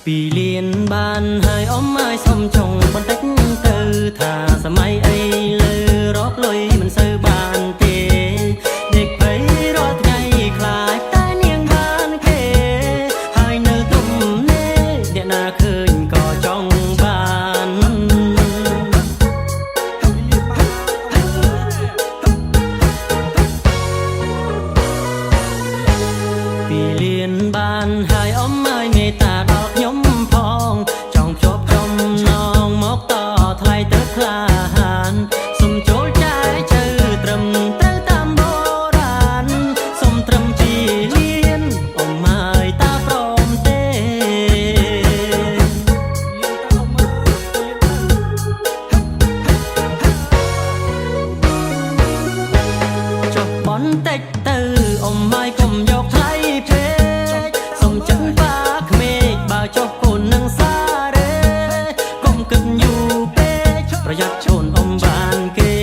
ពីលៀនបានហើយអ៊ំអើយសុំចុងបន្តិចទៅថាសម័យអីលើរកលុយមិនសូវបានទេដេកភ័យរាល់ថ្ងៃខ្លាចតែនាងបានគេហើយនៅទុំនេះអ្នកណាឃើញក៏ចង់បានពីលៀនបានហើយអ៊ំអើយមេត្តាដល់ខ្ញុំផងចង់ភ្ជាប់ចំនងមកតថ្លៃទៅក្លាហានសុំចូលចាយជើត្រឹមត្រូវតាមបុរាណសុំត្រឹមជាលៀនអ៊ំអើយតាព្រមទេចុះបន្តិចទៅអ៊ំអើយកុំយកថ្លៃពេកសុំចិនបាក្មេកបើចុះកូននឹងសារេកុំគិតយូរពេកប្រយ័ត្នឈូនអ៊ំបានគេ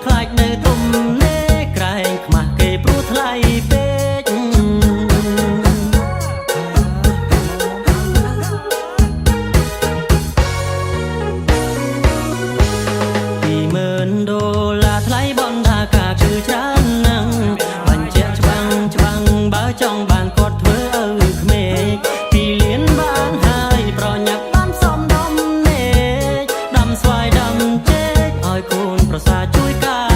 ខ្លាចនៅទុំនេះក្រែងខ្មាស់គេព្រោះថ្លៃពេក$20000ថ្លៃបណ្ដាការគឺច្រើនណាស់បញ្ជាក់ច្បាំងបើចង់បានគាត់ធ្វើឲ្យក្មេកពីលៀនបានហើយប្រញាប់បានសំដំណេកដាំស្វាយដាំចេកឲ្យកូនប្រសាជួយការ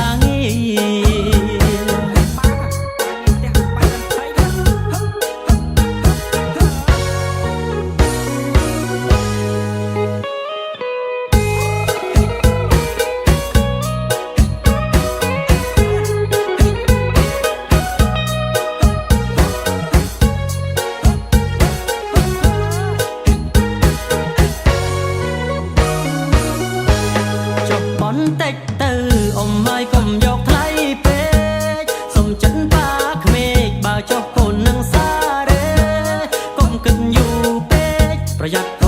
បន្តិចទៅអ៊ំហើយកុំយកថ្លៃពេកសុំចិនបាក្មេកបើចុះកូននឹងសារេកុំគិតយូរពេកប្រយ័ត្ន